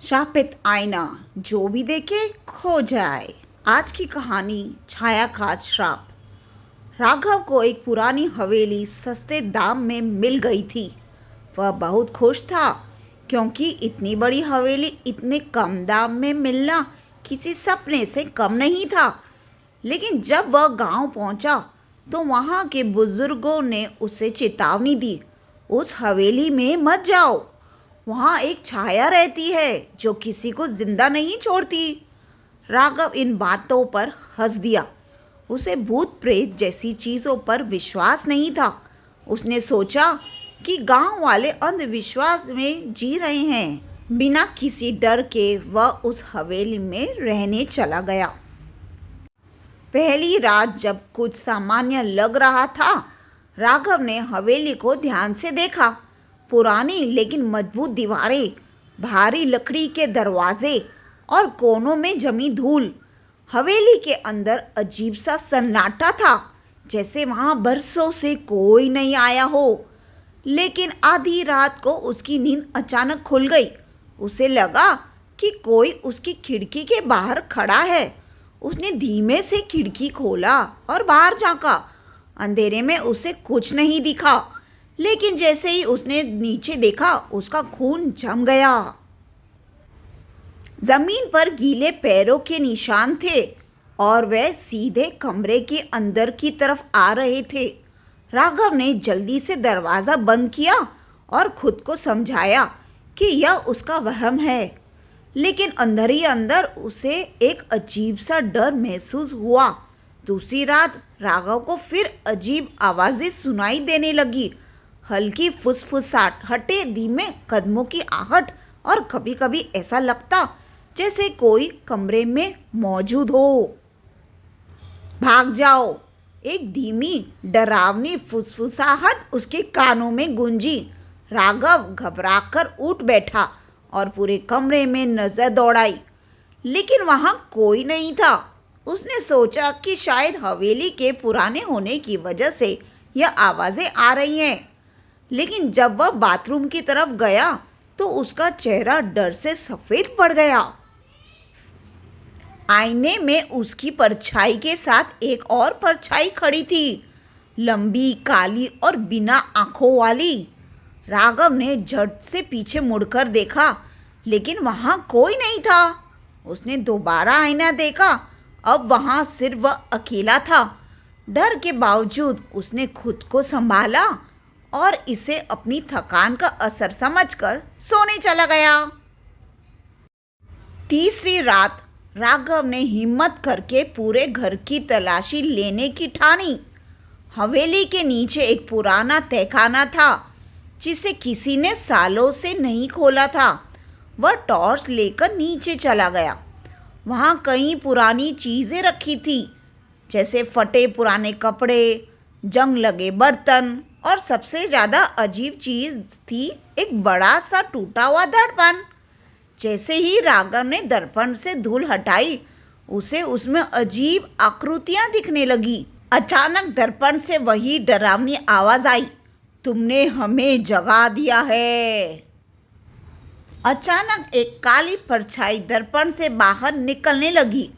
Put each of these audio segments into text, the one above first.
शापित आईना जो भी देखे खो जाए। आज की कहानी छाया का श्राप। राघव को एक पुरानी हवेली सस्ते दाम में मिल गई थी। वह बहुत खुश था क्योंकि इतनी बड़ी हवेली इतने कम दाम में मिलना किसी सपने से कम नहीं था। लेकिन जब वह गांव पहुंचा तो वहां के बुजुर्गों ने उसे चेतावनी दी, उस हवेली में मत जाओ। वहाँ एक छाया रहती है जो किसी को जिंदा नहीं छोड़ती। राघव इन बातों पर हंस दिया। उसे भूत प्रेत जैसी चीज़ों पर विश्वास नहीं था। उसने सोचा कि गांव वाले अंधविश्वास में जी रहे हैं। बिना किसी डर के वह उस हवेली में रहने चला गया। पहली रात जब कुछ सामान्य लग रहा था, राघव ने हवेली को ध्यान से देखा। पुरानी लेकिन मजबूत दीवारें, भारी लकड़ी के दरवाजे और कोनों में जमी धूल। हवेली के अंदर अजीब सा सन्नाटा था, जैसे वहाँ बरसों से कोई नहीं आया हो। लेकिन आधी रात को उसकी नींद अचानक खुल गई। उसे लगा कि कोई उसकी खिड़की के बाहर खड़ा है। उसने धीमे से खिड़की खोला और बाहर झांका। अंधेरे में उसे कुछ नहीं दिखा, लेकिन जैसे ही उसने नीचे देखा उसका खून जम गया। जमीन पर गीले पैरों के निशान थे और वह सीधे कमरे के अंदर की तरफ आ रहे थे। राघव ने जल्दी से दरवाज़ा बंद किया और खुद को समझाया कि यह उसका वहम है। लेकिन अंदर ही अंदर उसे एक अजीब सा डर महसूस हुआ। दूसरी रात राघव को फिर अजीब आवाज़ें सुनाई देने लगी। हल्की फुसफुसाहटें, धीमे कदमों की आहट और कभी कभी ऐसा लगता जैसे कोई कमरे में मौजूद हो। भाग जाओ, एक धीमी डरावनी फुसफुसाहट उसके कानों में गूंजी। राघव घबराकर उठ बैठा और पूरे कमरे में नजर दौड़ाई, लेकिन वहाँ कोई नहीं था। उसने सोचा कि शायद हवेली के पुराने होने की वजह से यह आवाज़ें आ रही हैं। लेकिन जब वह बाथरूम की तरफ गया तो उसका चेहरा डर से सफ़ेद पड़ गया। आईने में उसकी परछाई के साथ एक और परछाई खड़ी थी, लंबी, काली और बिना आँखों वाली। राघव ने झट से पीछे मुड़कर देखा, लेकिन वहाँ कोई नहीं था। उसने दोबारा आईना देखा। अब वहाँ सिर्फ वह अकेला था। डर के बावजूद उसने खुद को संभाला और इसे अपनी थकान का असर समझकर सोने चला गया। तीसरी रात राघव ने हिम्मत करके पूरे घर की तलाशी लेने की ठानी। हवेली के नीचे एक पुराना तहखाना था जिसे किसी ने सालों से नहीं खोला था। वह टॉर्च लेकर नीचे चला गया। वहाँ कई पुरानी चीज़ें रखी थी, जैसे फटे पुराने कपड़े, जंग लगे बर्तन और सबसे ज़्यादा अजीब चीज़ थी एक बड़ा सा टूटा हुआ दर्पण। जैसे ही राघव ने दर्पण से धूल हटाई, उसे उसमें अजीब आकृतियाँ दिखने लगी। अचानक दर्पण से वही डरावनी आवाज़ आई, तुमने हमें जगा दिया है। अचानक एक काली परछाई दर्पण से बाहर निकलने लगी।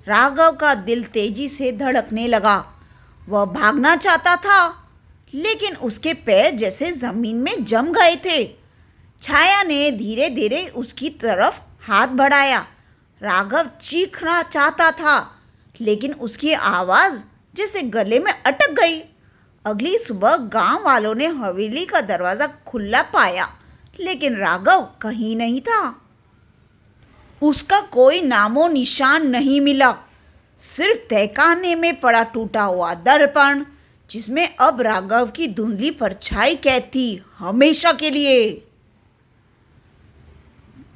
राघव का दिल तेजी से धड़कने लगा। वह भागना चाहता था, लेकिन उसके पैर जैसे जमीन में जम गए थे। छाया ने धीरे धीरे उसकी तरफ हाथ बढ़ाया। राघव चीखना चाहता था, लेकिन उसकी आवाज़ जैसे गले में अटक गई। अगली सुबह गांव वालों ने हवेली का दरवाज़ा खुला पाया, लेकिन राघव कहीं नहीं था। उसका कोई नामो निशान नहीं मिला। सिर्फ तहखाने में पड़ा टूटा हुआ दर्पण, जिसमें अब राघव की धुंधली परछाई कैद थी, हमेशा के लिए।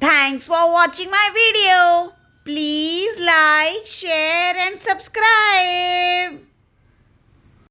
Thanks for watching my video. Please like, share and subscribe.